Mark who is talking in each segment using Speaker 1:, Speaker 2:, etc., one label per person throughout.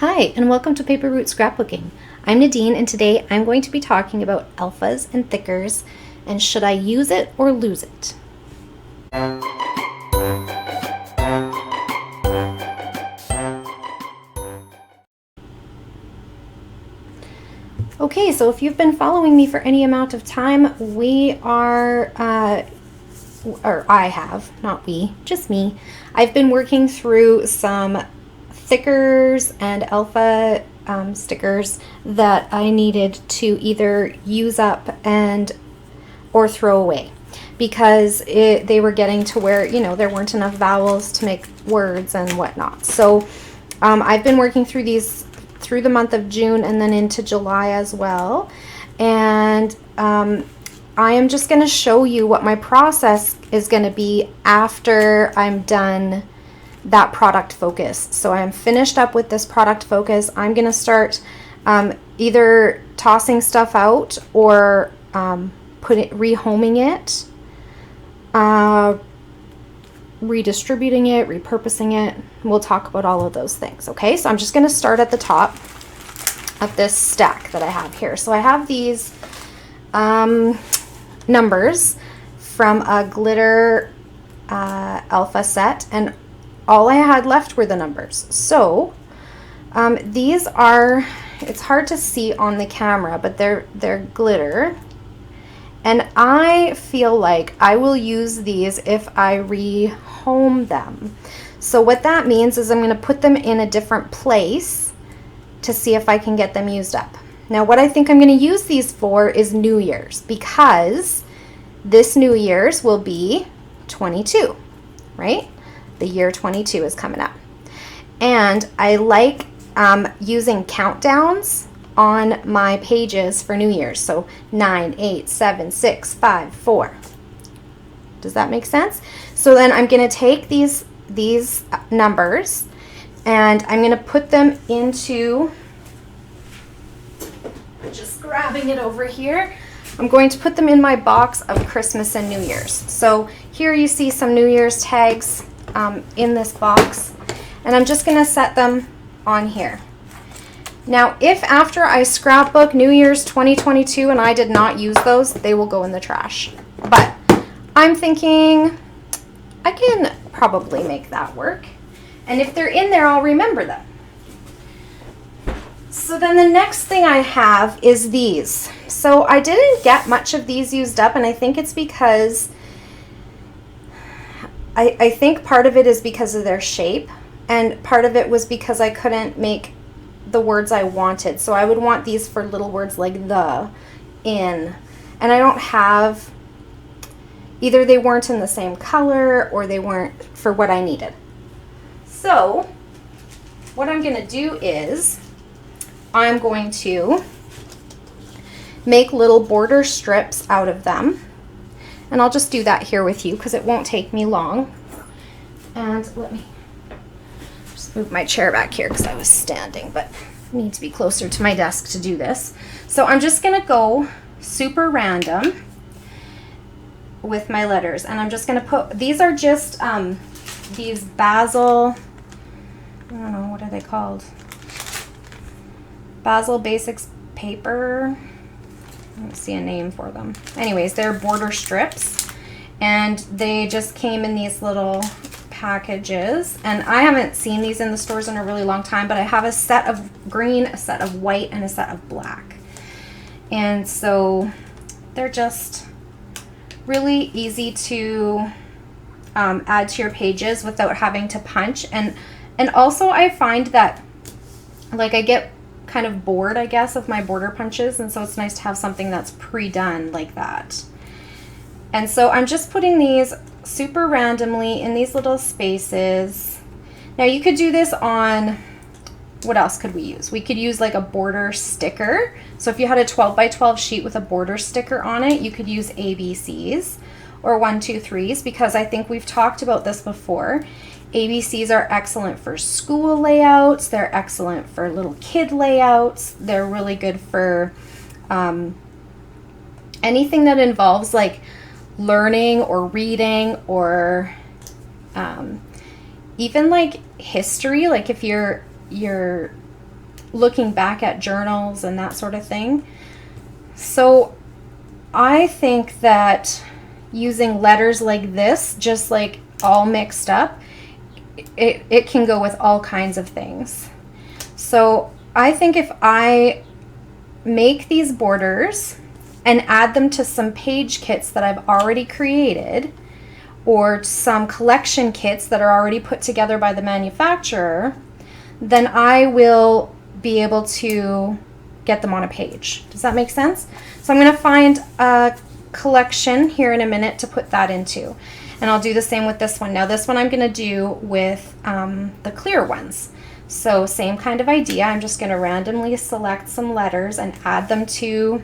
Speaker 1: Hi, and welcome to Paper Route Scrapbooking. I'm Nadine, and today I'm going to be talking about alphas and thickers, and should I use it or lose it? Okay, so if you've been following me for any amount of time, we are, or I have, not we, just me. I've been working through some thickers and alpha stickers that I needed to either use up or throw away because they were getting to where, there weren't enough vowels to make words and whatnot. So I've been working through these through the month of June and then into July as well. And I am just going to show you what my process is going to be after I'm done that product focus. So I'm finished up with this product focus. I'm going to start either tossing stuff out or rehoming it, redistributing it, repurposing it. We'll talk about all of those things. Okay, so I'm just going to start at the top of this stack that I have here. So I have these numbers from a glitter alpha set, and all I had left were the numbers. So these are, it's hard to see on the camera, but they're glitter. And I feel like I will use these if I rehome them. So what that means is I'm going to put them in a different place to see if I can get them used up. Now what I think I'm going to use these for is New Year's, because this New Year's will be 22, right? The year 22 is coming up. And I like using countdowns on my pages for New Year's. So 9, 8, 7, 6, 5, 4. Does that make sense? So then I'm going to take these numbers and I'm going to put them into, just grabbing it over here, I'm going to put them in my box of Christmas and New Year's. So here you see some New Year's tags in this box, and I'm just going to set them on here. Now, if after I scrapbook New Year's 2022 and I did not use those, they will go in the trash. But I'm thinking I can probably make that work. And if they're in there, I'll remember them. So then the next thing I have is these. So I didn't get much of these used up, and I think it's because I think part of it is because of their shape, and part of it was because I couldn't make the words I wanted. So I would want these for little words like the, in, and I don't have, either they weren't in the same color or they weren't for what I needed. So what I'm going to do is I'm going to make little border strips out of them. And I'll just do that here with you because it won't take me long. And let me just move my chair back here because I was standing, but I need to be closer to my desk to do this. So I'm just going to go super random with my letters. And I'm just going to put, these are just these Basil, I don't know, what are they called? Basil Basics paper. I don't see a name for them. Anyways, they're border strips, and they just came in these little packages, and I haven't seen these in the stores in a really long time, but I have a set of green, a set of white, and a set of black. And so they're just really easy to add to your pages without having to punch. And also I find that, like, I get kind of bored, I guess, of my border punches, and so it's nice to have something that's pre-done like that. And so I'm just putting these super randomly in these little spaces. Now you could do this on, what else could we use? We could use like a border sticker. So if you had a 12 by 12 sheet with a border sticker on it, you could use ABCs or 1, 2, 3s, because I think we've talked about this before. ABCs are excellent for school layouts. They're excellent for little kid layouts. They're really good for anything that involves like learning or reading, or even like history. Like if you're looking back at journals and that sort of thing. So I think that using letters like this, just like all mixed up, it can go with all kinds of things. So I think if I make these borders and add them to some page kits that I've already created, or some collection kits that are already put together by the manufacturer, then I will be able to get them on a page. Does that make sense? So I'm going to find a collection here in a minute to put that into. And I'll do the same with this one. Now this one I'm going to do with the clear ones. So same kind of idea. I'm just going to randomly select some letters and add them to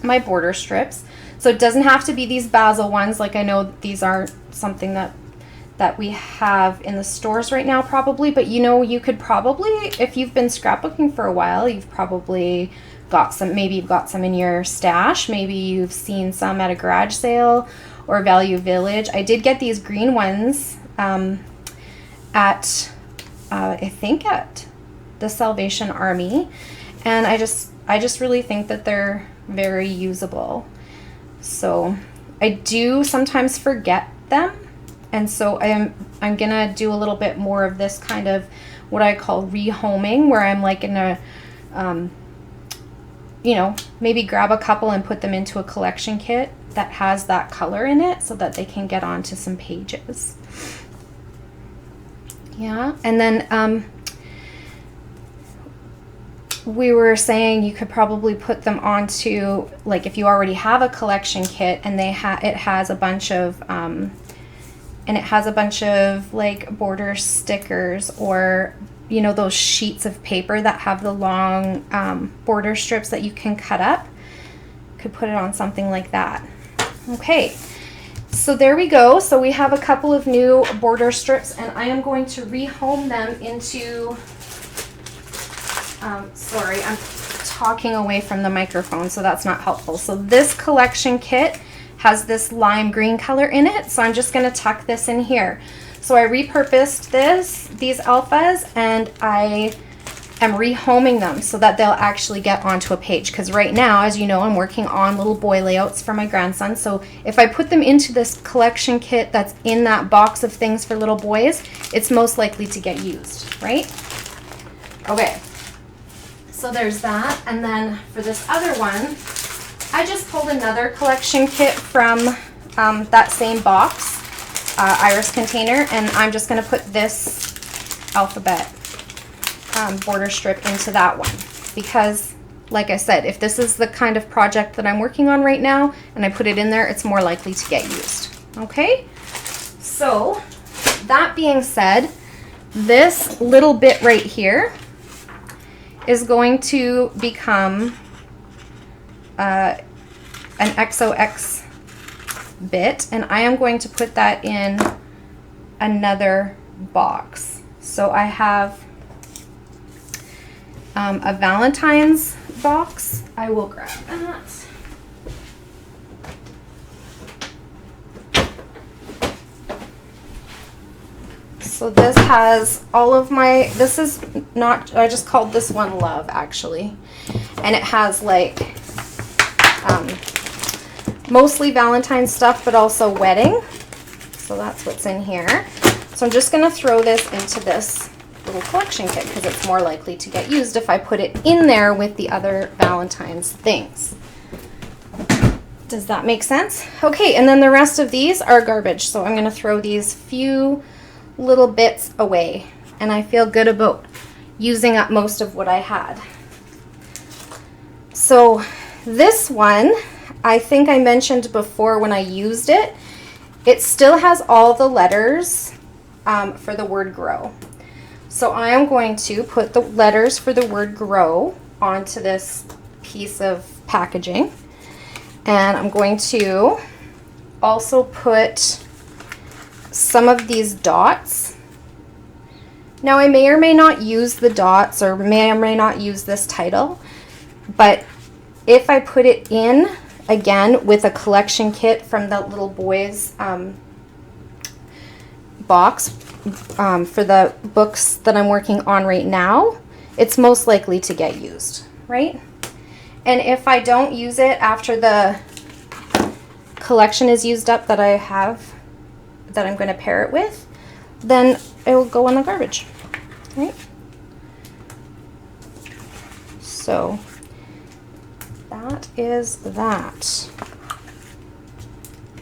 Speaker 1: my border strips. So it doesn't have to be these basil ones. Like, I know these aren't something that we have in the stores right now probably, but you know, you could probably, if you've been scrapbooking for a while, you've probably got some, maybe you've got some in your stash, maybe you've seen some at a garage sale or Value Village. I did get these green ones at I think at the Salvation Army, and I just really think that they're very usable. So I do sometimes forget them, and so I'm gonna do a little bit more of this kind of what I call rehoming, where I'm like gonna you know, maybe grab a couple and put them into a collection kit that has that color in it so that they can get onto some pages. Yeah, and then we were saying you could probably put them onto, like, if you already have a collection kit and it has a bunch of like border stickers, or you know, those sheets of paper that have the long border strips that you can cut up. Could put it on something like that. Okay, so there we go. So we have a couple of new border strips, and I am going to rehome them into sorry, I'm talking away from the microphone, so that's not helpful. So this collection kit has this lime green color in it, so I'm just going to tuck this in here. So I repurposed these alphas, and I am rehoming them so that they'll actually get onto a page, because right now, as you know, I'm working on little boy layouts for my grandson. So if I put them into this collection kit that's in that box of things for little boys, it's most likely to get used, right? Okay. So there's that, and then for this other one, I just pulled another collection kit from that same box, iris container, and I'm just going to put this alphabet border strip into that one, because like I said, if this is the kind of project that I'm working on right now and I put it in there, it's more likely to get used. Okay, so that being said, this little bit right here is going to become an XOX bit, and I am going to put that in another box. So I have a Valentine's box. I will grab that. So this has all of my, this is not, I just called this one Love actually. And it has like mostly Valentine's stuff, but also wedding. So that's what's in here. So I'm just gonna throw this into this little collection kit because it's more likely to get used if I put it in there with the other Valentine's things. Does that make sense? Okay, and then the rest of these are garbage. So I'm gonna throw these few little bits away, and I feel good about using up most of what I had. So this one, I think I mentioned before when I used it, it still has all the letters for the word grow. So I am going to put the letters for the word grow onto this piece of packaging, and I'm going to also put some of these dots. Now I may or may not use the dots, or may not use this title, but if I put it in again with a collection kit from the little boys box for the books that I'm working on right now, it's most likely to get used, right? And if I don't use it after the collection is used up that I have, that I'm going to pair it with, then it will go in the garbage, right? So that is that.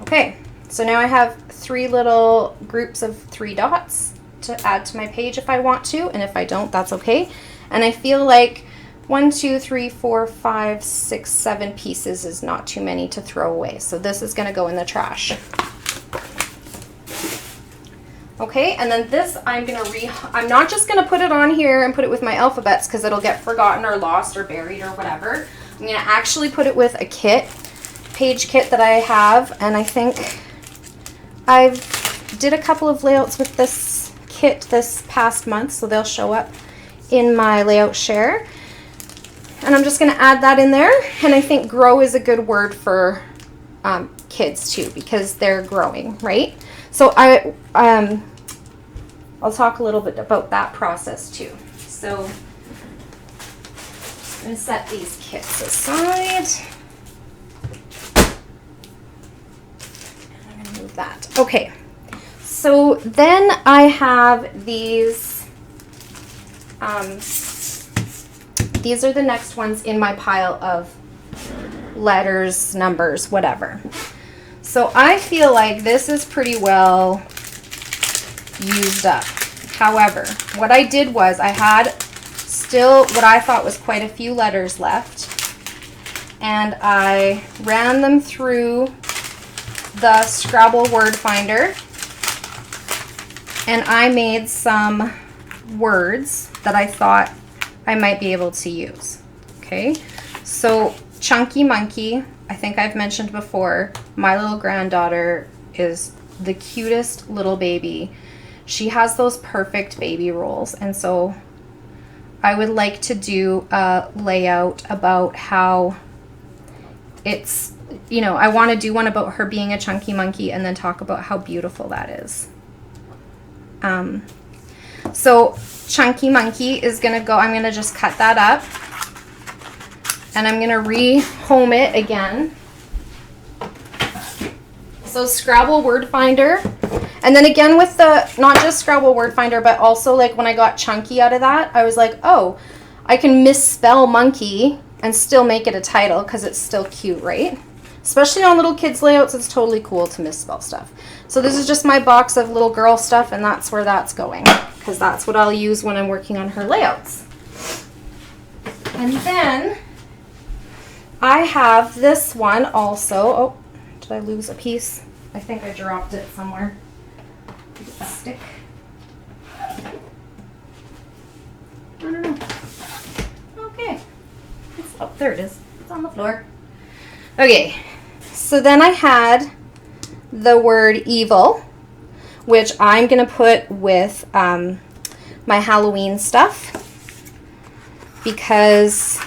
Speaker 1: Okay, so now I have 3 little groups of 3 dots to add to my page if I want to, and if I don't, that's okay. And I feel like 1, 2, 3, 4, 5, 6, 7 pieces is not too many to throw away. So this is going to go in the trash. Okay, and then this I'm not just going to put it on here and put it with my alphabets because it'll get forgotten or lost or buried or whatever. I'm going to actually put it with a kit, page kit that I have, and I think I've did a couple of layouts with this kit this past month, so they'll show up in my layout share. And I'm just going to add that in there, and I think grow is a good word for kids too, because they're growing, right? So I'll talk a little bit about that process too. So I'm going to set these kits aside. And I'm going to move that. Okay, so then I have these. These are the next ones in my pile of letters, numbers, whatever. So I feel like this is pretty well used up. However, what I did was I had still what I thought was quite a few letters left, and I ran them through the Scrabble word finder, and I made some words that I thought I might be able to use. Okay, so Chunky Monkey, I think I've mentioned before, my little granddaughter is the cutest little baby. She has those perfect baby rolls, and so I would like to do a layout about how it's, you know, I want to do one about her being a chunky monkey and then talk about how beautiful that is. So Chunky Monkey is going to go, I'm going to just cut that up, and I'm going to re-home it again. So Scrabble word finder, and then again with the, not just Scrabble word finder, but also like when I got chunky out of that, I was like, oh, I can misspell monkey and still make it a title because it's still cute, right? Especially on little kids layouts, it's totally cool to misspell stuff. So this is just my box of little girl stuff, and that's where that's going, because that's what I'll use when I'm working on her layouts. And then I have this one also. Oh, did I lose a piece? I think I dropped it somewhere. Get the stick. I don't know. Okay. Oh, there it is. It's on the floor. Okay. So then I had the word evil, which I'm going to put with my Halloween stuff, because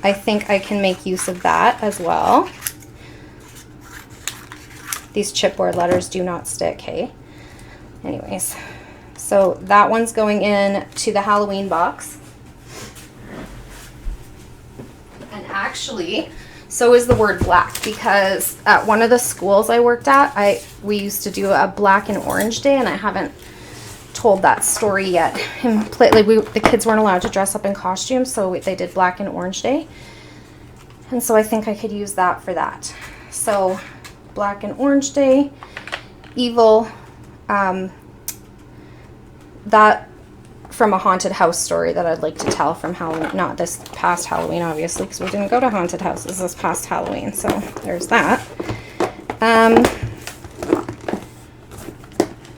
Speaker 1: I think I can make use of that as well. These chipboard letters do not stick, hey? Anyways, so that one's going in to the Halloween box. And actually, so is the word black, because at one of the schools I worked at, we used to do a black and orange day, and I haven't told that story yet. And the kids weren't allowed to dress up in costumes, so they did black and orange day. And so I think I could use that for that. So black and orange day, evil, that from a haunted house story that I'd like to tell from Halloween, not this past Halloween, obviously, because we didn't go to haunted houses this past Halloween, so there's that.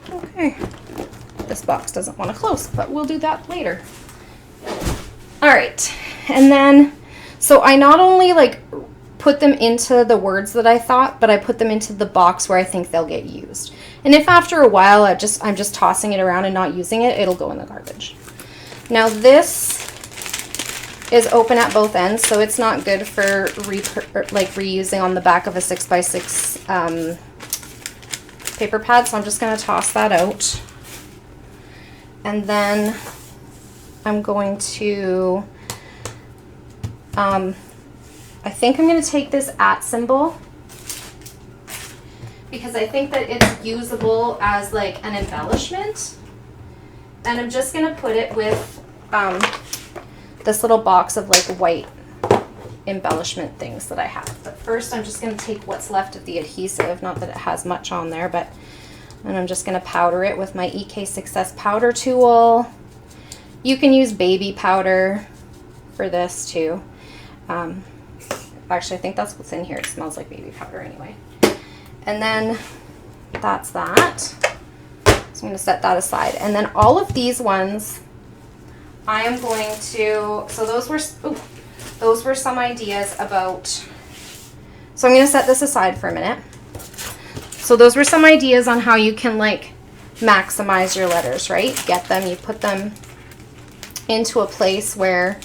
Speaker 1: Okay, this box doesn't want to close, but we'll do that later. All right, and then, so I not only like put them into the words that I thought, but I put them into the box where I think they'll get used. And if after a while I'm just tossing it around and not using it, it'll go in the garbage. Now this is open at both ends, so it's not good for reusing on the back of a 6x6 paper pad, so I'm just going to toss that out. And then I'm going to, I think I'm going to take this @ symbol because I think that it's usable as like an embellishment. And I'm just going to put it with this little box of like white embellishment things that I have. But first I'm just going to take what's left of the adhesive, not that it has much on there, but and I'm just going to powder it with my EK Success powder tool. You can use baby powder for this too. Actually, I think that's what's in here. It smells like baby powder anyway. And then that's that. So I'm going to set that aside. And then all of these ones, I am going to, so those were some ideas about, so I'm going to set this aside for a minute. So those were some ideas on how you can like maximize your letters, right? Get them, you put them into a place where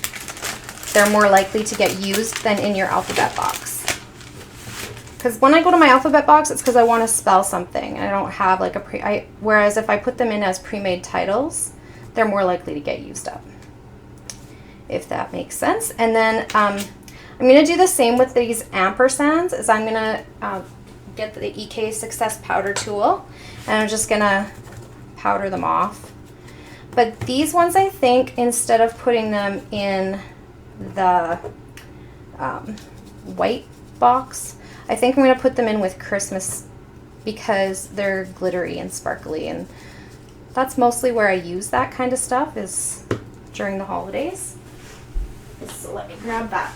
Speaker 1: they're more likely to get used than in your alphabet box. Because when I go to my alphabet box, it's because I want to spell something and I don't have like a whereas if I put them in as pre-made titles, they're more likely to get used up, if that makes sense. And then I'm going to do the same with these ampersands. Is I'm going to get the EK Success powder tool and I'm just going to powder them off. But these ones, I think, instead of putting them in the white box, I think I'm going to put them in with Christmas because they're glittery and sparkly, and that's mostly where I use that kind of stuff, is during the holidays. So let me grab that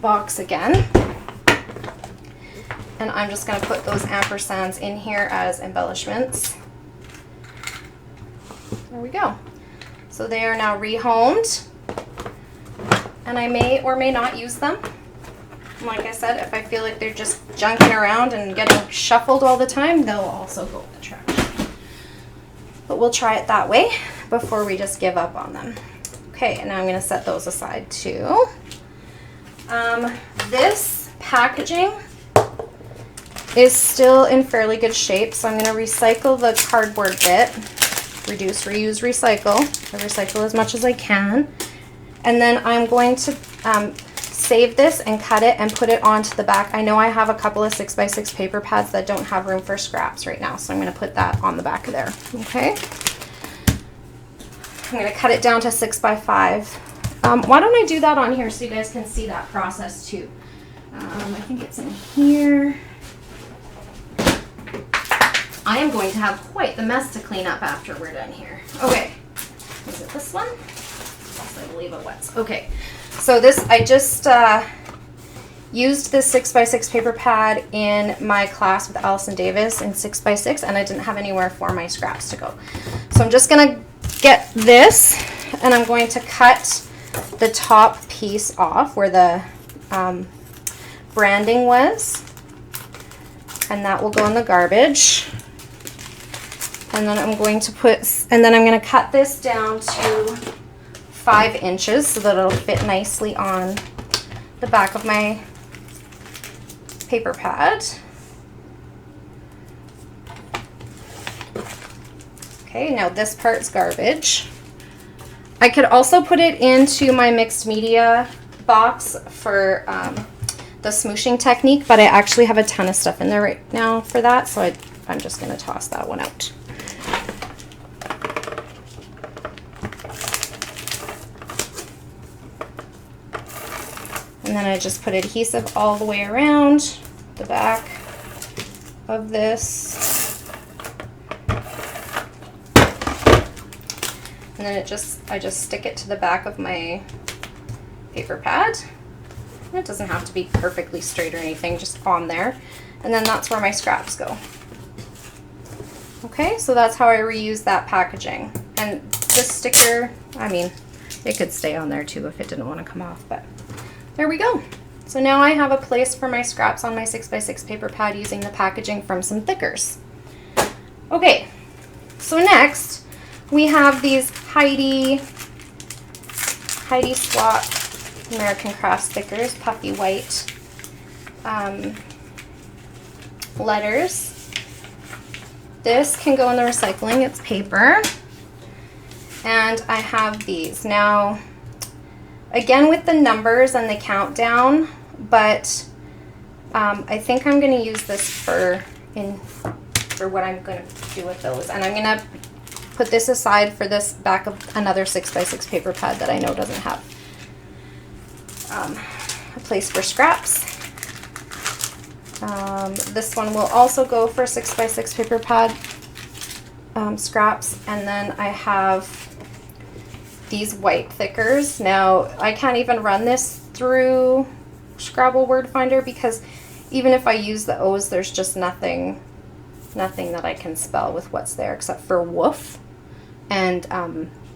Speaker 1: box again. And I'm just going to put those ampersands in here as embellishments. There we go. So they are now rehomed, and I may or may not use them. Like I said, if I feel like they're just junking around and getting shuffled all the time, they'll also go in the trash. But we'll try it that way before we just give up on them. Okay, and now I'm going to set those aside too. This packaging is still in fairly good shape, so I'm going to recycle the cardboard bit. Reduce, reuse, recycle. I recycle as much as I can. And then I'm going to save this and cut it and put it onto the back. I know I have a couple of 6x6 paper pads that don't have room for scraps right now, so I'm going to put that on the back of there. Okay. I'm going to cut it down to 6x5. Why don't I do that on here so you guys can see that process too? I think it's in here. I am going to have quite the mess to clean up after we're done here. Okay. Is it this one? Yes, I believe it was. Okay. So this, I just used this 6x6 paper pad in my class with Allison Davis in 6x6, and I didn't have anywhere for my scraps to go. So I'm just going to get this, and I'm going to cut the top piece off where the branding was, and that will go in the garbage. And then I'm going to cut this down to 5 inches so that it'll fit nicely on the back of my paper pad. Okay, now this part's garbage. I could also put it into my mixed media box for the smooshing technique, but I actually have a ton of stuff in there right now for that, so I'm just going to toss that one out. And then I just put adhesive all the way around the back of this. And then I just stick it to the back of my paper pad. And it doesn't have to be perfectly straight or anything, just on there. And then that's where my scraps go. Okay, so that's how I reuse that packaging. And this sticker, I mean, it could stay on there too if it didn't want to come off, but there we go. So now I have a place for my scraps on my 6x6 paper pad using the packaging from some thickers. Okay, so next we have these Heidi Swap American Crafts stickers, puffy white letters. This can go in the recycling, it's paper. And And I have these. Now, again with the numbers and the countdown, but I think I'm going to use this for what I'm going to do with those. And I'm going to put this aside for this back of another 6x6 paper pad that I know doesn't have a place for scraps. This one will also go for 6x6 paper pad scraps. And then I have these white thickers. Now, I can't even run this through Scrabble word finder because even if I use the O's, there's just nothing that I can spell with what's there except for woof. And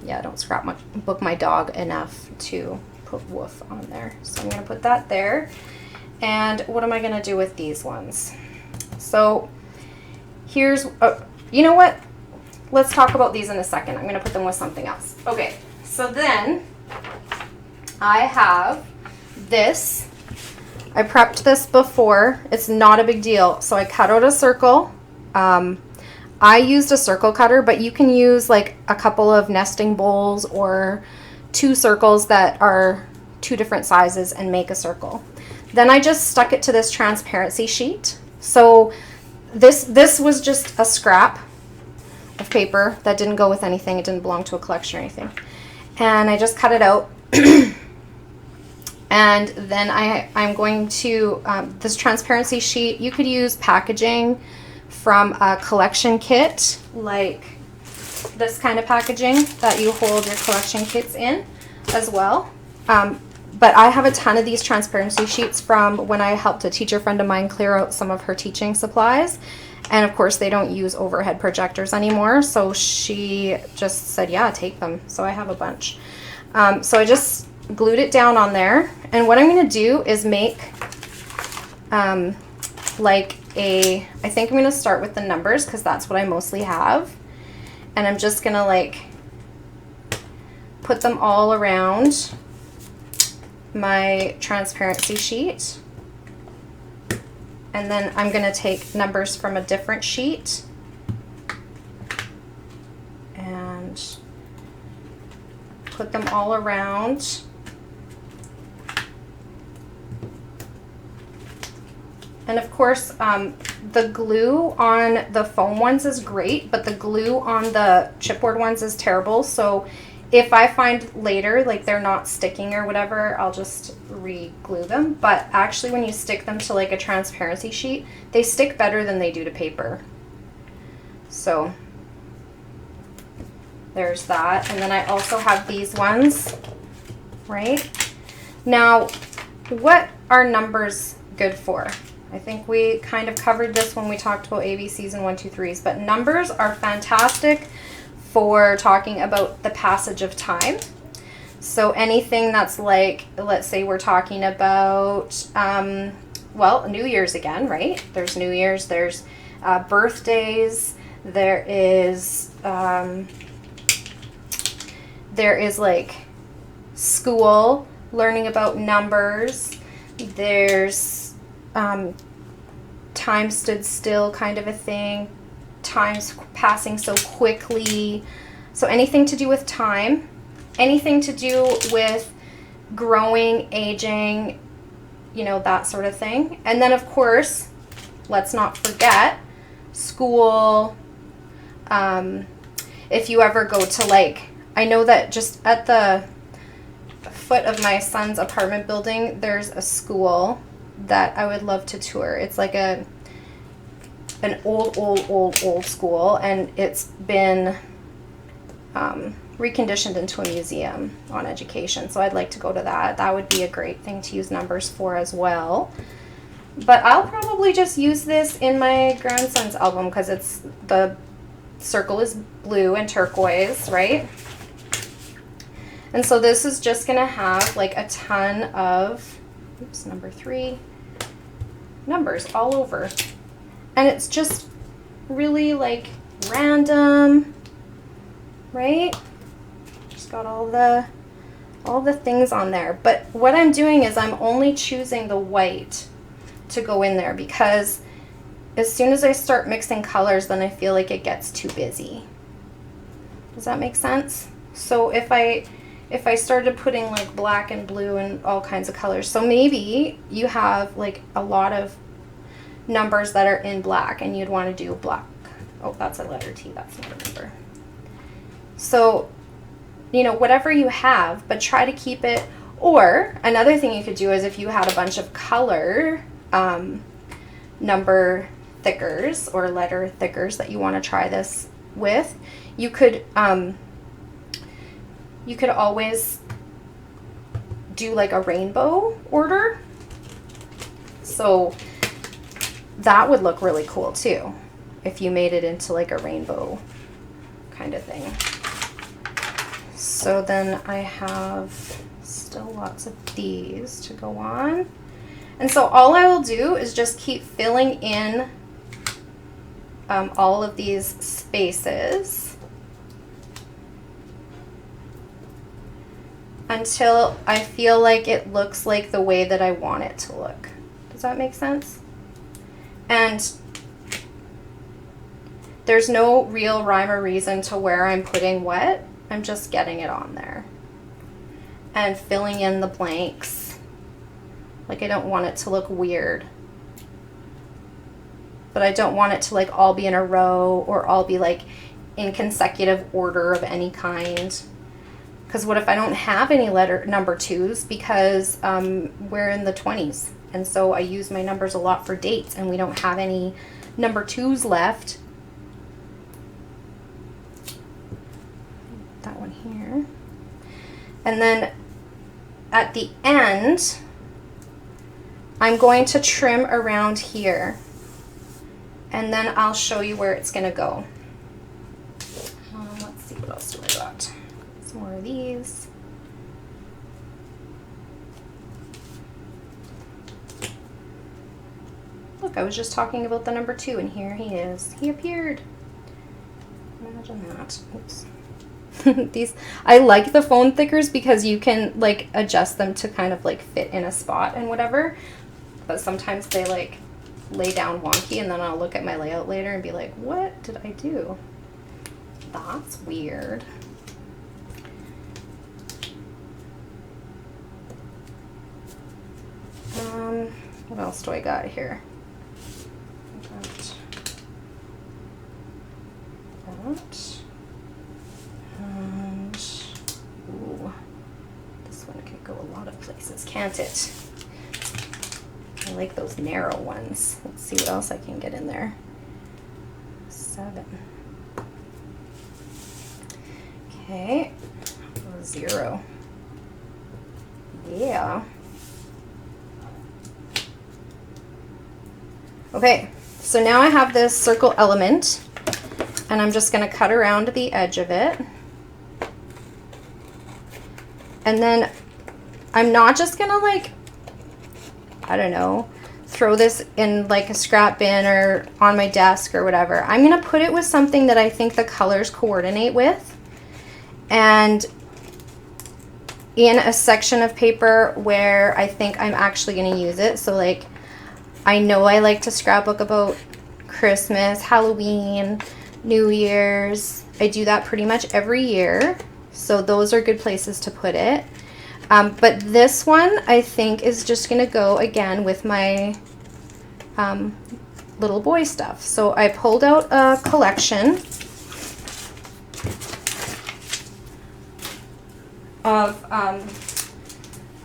Speaker 1: yeah, I don't scrapbook my dog enough to put woof on there. So I'm going to put that there. And what am I going to do with these ones? So here's, you know what? Let's talk about these in a second. I'm going to put them with something else. Okay, so then I have this. I prepped this before. It's not a big deal. So I cut out a circle. I used a circle cutter, but you can use like a couple of nesting bowls or 2 circles that are 2 different sizes and make a circle. Then I just stuck it to this transparency sheet. So this was just a scrap of paper that didn't go with anything. It didn't belong to a collection or anything. And I just cut it out. And then I'm going to, this transparency sheet, you could use packaging from a collection kit, like this kind of packaging that you hold your collection kits in as well. But I have a ton of these transparency sheets from when I helped a teacher friend of mine clear out some of her teaching supplies. And of course they don't use overhead projectors anymore. So she just said, yeah, take them. So I have a bunch. So I just glued it down on there. And what I'm going to do is make like I think I'm going to start with the numbers because that's what I mostly have. And I'm just going to like put them all around my transparency sheet. And then I'm going to take numbers from a different sheet and put them all around. And of course, the glue on the foam ones is great, but the glue on the chipboard ones is terrible. So if I find later, like they're not sticking or whatever, I'll just re-glue them. But actually when you stick them to like a transparency sheet, they stick better than they do to paper. So there's that. And then I also have these ones, right? Now, what are numbers good for? I think we kind of covered this when we talked about ABCs and 1, 2, 3s, but numbers are fantastic for talking about the passage of time. So anything that's like, let's say we're talking about, well, New Year's again, right? There's New Year's, there's birthdays, there is like school, learning about numbers, there's time stood still kind of a thing, time's passing so quickly. So anything to do with time, anything to do with growing, aging, you know, that sort of thing. And then of course, let's not forget school. If you ever go to like, I know that just at the foot of my son's apartment building, there's a school that I would love to tour. It's like an old school, and it's been reconditioned into a museum on education. So I'd like to go to that. That would be a great thing to use numbers for as well. But I'll probably just use this in my grandson's album because it's, the circle is blue and turquoise, right? And so this is just gonna have like a ton of, oops, number 3, numbers all over. And it's just really like random, right? Just got all the things on there. But what I'm doing is I'm only choosing the white to go in there because as soon as I start mixing colors, then I feel like it gets too busy. Does that make sense? So if I started putting like black and blue and all kinds of colors, so maybe you have like a lot of numbers that are in black and you'd want to do black. Oh, that's a letter T, that's not a number. So, you know, whatever you have, but try to keep it. Or another thing you could do is if you had a bunch of color number thickers or letter thickers that you want to try this with, you could always do like a rainbow order. So that would look really cool too if you made it into like a rainbow kind of thing. So then I have still lots of these to go on. And so all I will do is just keep filling in all of these spaces until I feel like it looks like the way that I want it to look. Does that make sense? And there's no real rhyme or reason to where I'm putting what. I'm just getting it on there and filling in the blanks. Like I don't want it to look weird, but I don't want it to like all be in a row or all be like in consecutive order of any kind. Because what if I don't have any number 2s because we're in the 20s, and so I use my numbers a lot for dates and we don't have any number 2s left. That one here. And then at the end, I'm going to trim around here, and then I'll show you where it's going to go. Let's see, what else do I got? Some more of these. Look, I was just talking about the number 2, and here he is. He appeared. Imagine that. Oops. These, I like the phone thickers because you can like adjust them to kind of like fit in a spot and whatever, but sometimes they like lay down wonky, and then I'll look at my layout later and be like, what did I do? That's weird. What else do I got here? I got that. And, ooh, this one could go a lot of places, can't it? I like those narrow ones. Let's see what else I can get in there. 7. Okay, 0. Yeah. Okay, so now I have this circle element, and I'm just going to cut around the edge of it. And then I'm not just going to like, I don't know, throw this in like a scrap bin or on my desk or whatever. I'm going to put it with something that I think the colors coordinate with, and in a section of paper where I think I'm actually going to use it. So like, I know I like to scrapbook about Christmas, Halloween, New Year's. I do that pretty much every year, so those are good places to put it. But this one I think is just gonna go again with my little boy stuff. So I pulled out a collection of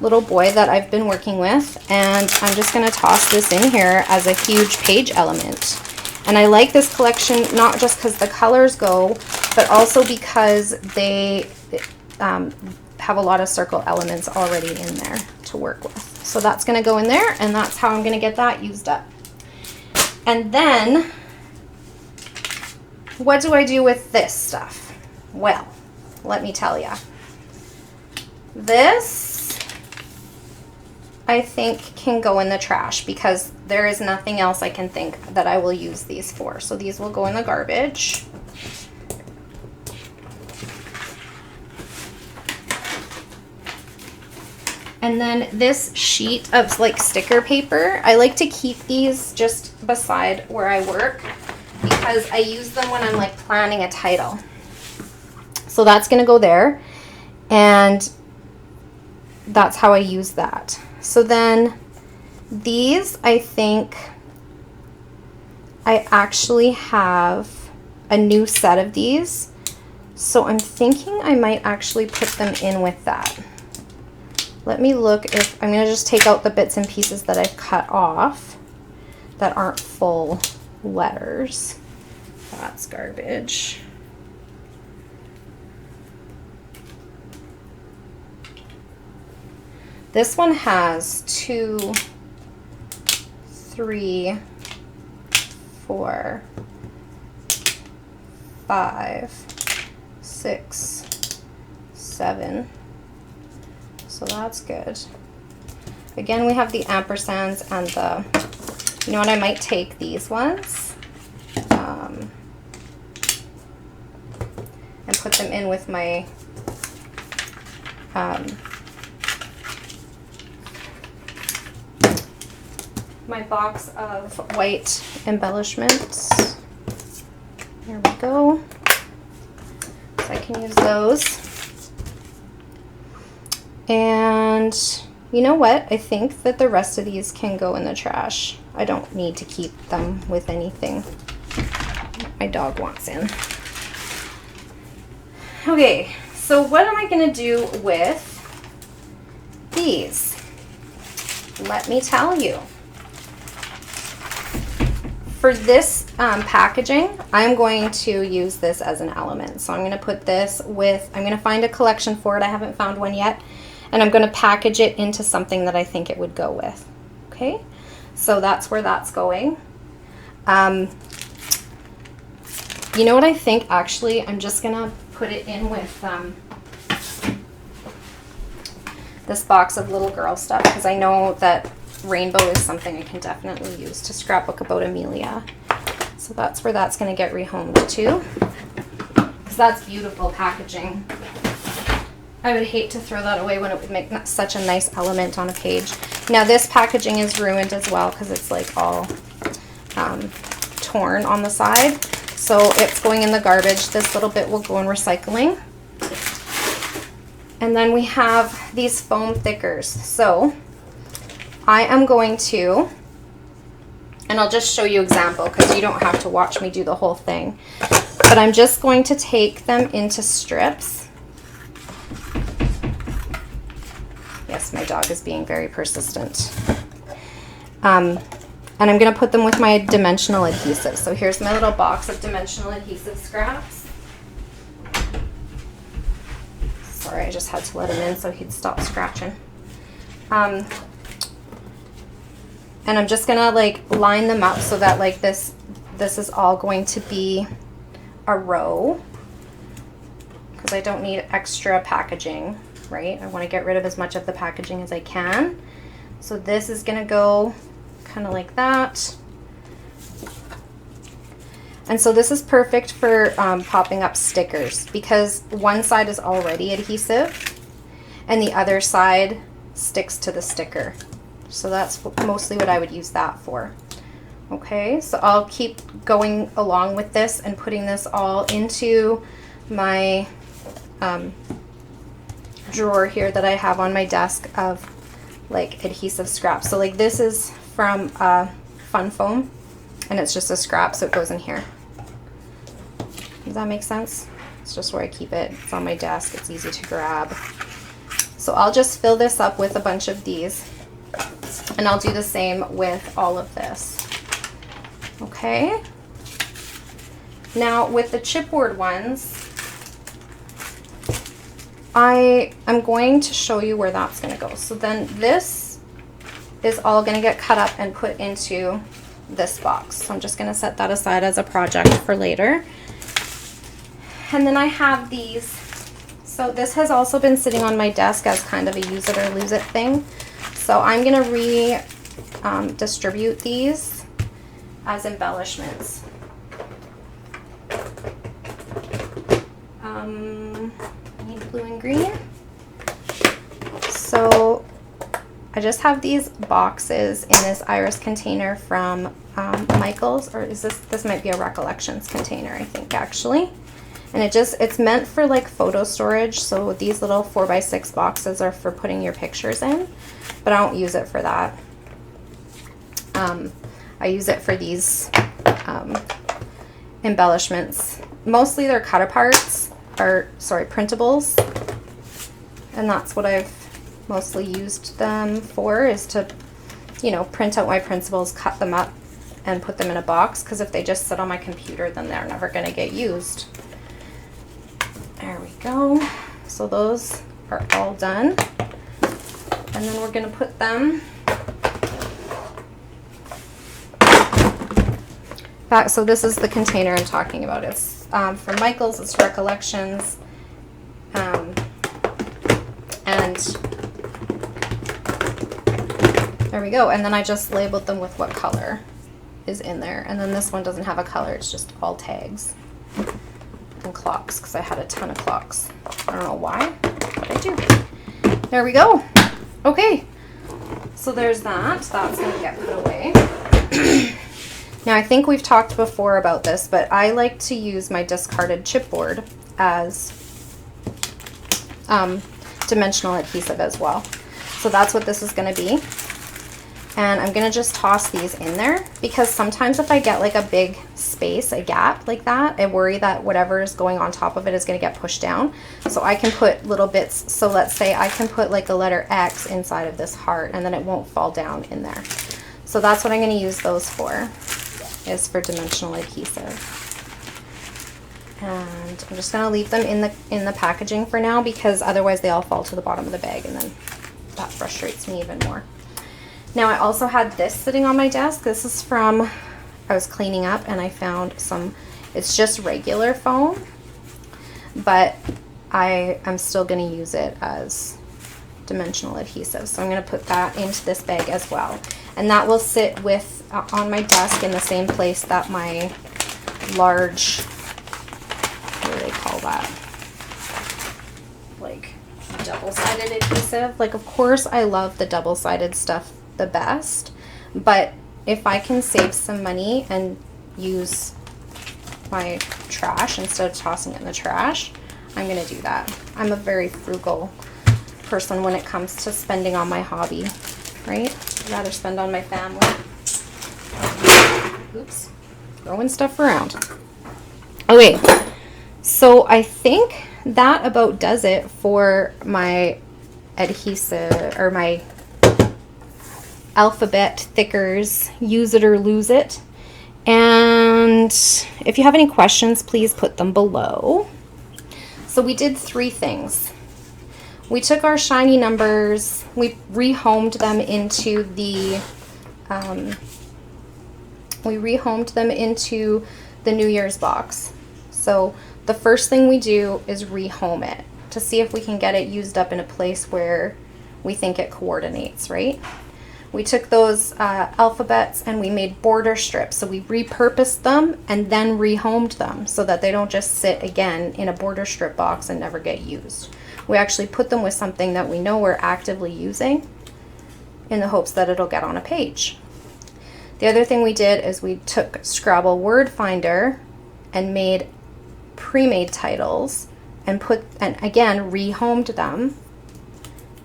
Speaker 1: little boy that I've been working with, and I'm just going to toss this in here as a huge page element. And I like this collection not just because the colors go, but also because they have a lot of circle elements already in there to work with. So that's going to go in there, and that's how I'm going to get that used up. And then what do I do with this stuff? Well, let me tell you. This I think can go in the trash because there is nothing else I can think that I will use these for. So these will go in the garbage. And then this sheet of like sticker paper, I like to keep these just beside where I work because I use them when I'm like planning a title. So that's going to go there, and that's how I use that. So then these, I think I actually have a new set of these, so I'm thinking I might actually put them in with that. Let me look if I'm going to just take out the bits and pieces that I've cut off that aren't full letters. That's garbage. This one has 2, 3, 4, 5, 6, 7. So that's good. Again, we have the ampersands and the, you know what, I might take these ones and put them in with my my box of white embellishments. There we go. So I can use those. And you know what? I think that the rest of these can go in the trash. I don't need to keep them with anything my dog wants in. Okay, so what am I going to do with these? Let me tell you. For this packaging, I'm going to use this as an element. So I'm going to put this with, I'm going to find a collection for it. I haven't found one yet. And I'm going to package it into something that I think it would go with. Okay, so that's where that's going. You know what I think? Actually, I'm just going to put it in with this box of little girl stuff, because I know that rainbow is something I can definitely use to scrapbook about Amelia. So that's where that's going to get rehomed to, because that's beautiful packaging. I would hate to throw that away when it would make such a nice element on a page. Now this packaging is ruined as well because it's like all torn on the side. So it's going in the garbage. This little bit will go in recycling. And then we have these foam thickers. So I am going to, and I'll just show you example because you don't have to watch me do the whole thing, but I'm just going to take them into strips. Yes, my dog is being very persistent. And I'm going to put them with my dimensional adhesive. So here's my little box of dimensional adhesive scraps. Sorry, I just had to let him in so he'd stop scratching. And I'm just going to like line them up so that like this is all going to be a row, because I don't need extra packaging. Right? I want to get rid of as much of the packaging as I can. So this is going to go kind of like that. And so this is perfect for popping up stickers, because one side is already adhesive and the other side sticks to the sticker. So that's mostly what I would use that for. Okay, so I'll keep going along with this and putting this all into my drawer here that I have on my desk of like adhesive scraps. So like this is from Fun Foam, and it's just a scrap, so it goes in here. Does that make sense? It's just where I keep it. It's on my desk. It's easy to grab. So I'll just fill this up with a bunch of these, and I'll do the same with all of this. Okay. Now with the chipboard ones, I am going to show you where that's going to go. So then this is all going to get cut up and put into this box. So I'm just going to set that aside as a project for later. And then I have these. So this has also been sitting on my desk as kind of a use it or lose it thing. So I'm going to distribute these as embellishments. Blue and green. So I just have these boxes in this iris container from Michael's, or is this might be a Recollections container, I think actually. And it's meant for like photo storage. So these little 4x6 boxes are for putting your pictures in, but I don't use it for that. I use it for these embellishments. Mostly they're cut aparts, or sorry, printables. And that's what I've mostly used them for, is to, you know, print out my printables, cut them up, and put them in a box, because if they just sit on my computer, then they're never going to get used. There we go. So those are all done. And then we're going to put them back. So this is the container I'm talking about. It's from Michael's. It's Recollections. And there we go. And then I just labeled them with what color is in there. And then this one doesn't have a color. It's just all tags and clocks, because I had a ton of clocks. I don't know why, but I do. There we go. Okay. So there's that. That's going to get put away. Now, I think we've talked before about this, but I like to use my discarded chipboard as dimensional adhesive as well. So that's what this is going to be. And I'm going to just toss these in there, because sometimes if I get like a big space, a gap like that, I worry that whatever is going on top of it is going to get pushed down. So I can put little bits. So let's say I can put like a letter X inside of this heart, and then it won't fall down in there. So that's what I'm going to use those for, is for dimensional adhesive. And I'm just going to leave them in the packaging for now, because otherwise they all fall to the bottom of the bag, and then that frustrates me even more. Now, I also had this sitting on my desk. This is from, I was cleaning up and I found some, it's just regular foam, but I'm still going to use it as dimensional adhesive. So I'm going to put that into this bag as well. And that will sit with on my desk in the same place that my large, what do they call that? Like double-sided adhesive. Like, of course, I love the double-sided stuff the best, but if I can save some money and use my trash instead of tossing it in the trash, I'm going to do that. I'm a very frugal person when it comes to spending on my hobby, right? I'd rather spend on my family. Oops, throwing stuff around. Okay, so I think that about does it for my adhesive, or my alphabet thickers, use it or lose it. And if you have any questions, please put them below. So we did 3 things. We took our shiny numbers, we rehomed them into the New Year's box. So the first thing we do is rehome it to see if we can get it used up in a place where we think it coordinates, right? We took those alphabets and we made border strips. So we repurposed them and then rehomed them so that they don't just sit again in a border strip box and never get used. We actually put them with something that we know we're actively using in the hopes that it'll get on a page. The other thing we did is we took Scrabble Word Finder and made pre-made titles and again rehomed them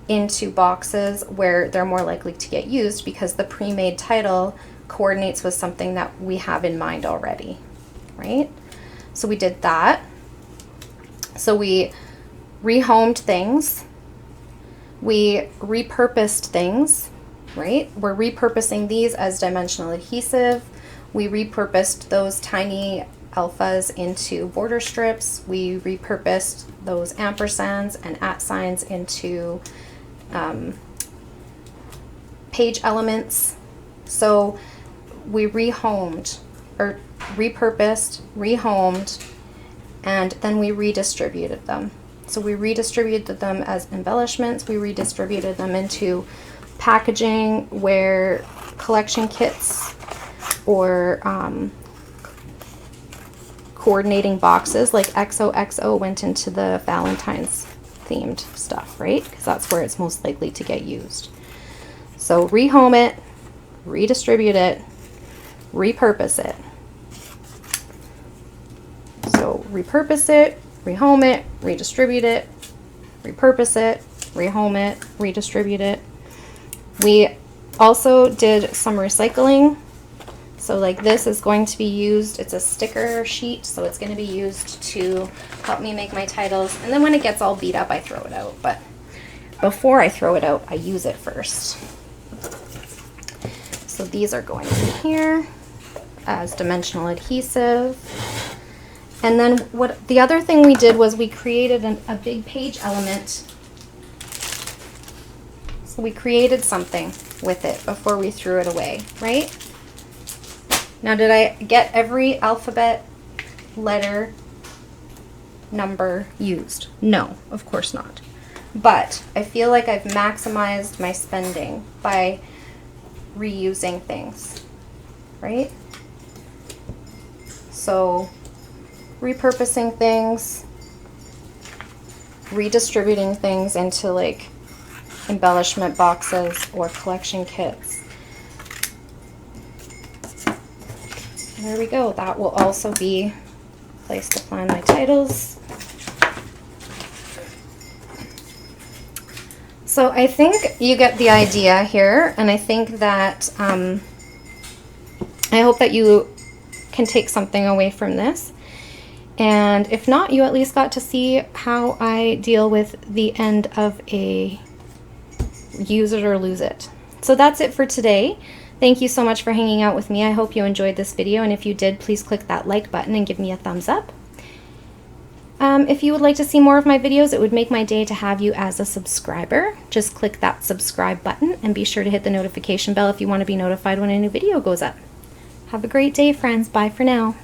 Speaker 1: into boxes where they're more likely to get used, because the pre-made title coordinates with something that we have in mind already, right? So we did that. So we rehomed things, we repurposed things, right? We're repurposing these as dimensional adhesive. We repurposed those tiny alphas into border strips. We repurposed those ampersands and @ signs into page elements. So we rehomed, or repurposed, rehomed, and then we redistributed them. So we redistributed them as embellishments. We redistributed them into packaging where collection kits or coordinating boxes like XOXO went into the Valentine's themed stuff, right? Because that's where it's most likely to get used. So rehome it, redistribute it, repurpose it. So repurpose it, rehome it, redistribute it, repurpose it, rehome it, redistribute it. We also did some recycling. So like this is going to be used, it's a sticker sheet, so it's going to be used to help me make my titles. And then when it gets all beat up, I throw it out. But before I throw it out, I use it first. So these are going in here as dimensional adhesive. And then what the other thing we did was we created a big page element. So we created something with it before we threw it away, right? Now, did I get every alphabet, letter, number used? No, of course not. But I feel like I've maximized my spending by reusing things, right? So repurposing things, redistributing things into like embellishment boxes or collection kits. There we go. That will also be a place to plan my titles. So I think you get the idea here, and I think that I hope that you can take something away from this. And if not, you at least got to see how I deal with the end of a use it or lose it. So that's it for today. Thank you so much for hanging out with me. I hope you enjoyed this video, and if you did, please click that like button and give me a thumbs up. If you would like to see more of my videos, it would make my day to have you as a subscriber. Just click that subscribe button and be sure to hit the notification bell if you want to be notified when a new video goes up. Have a great day, friends. Bye for now.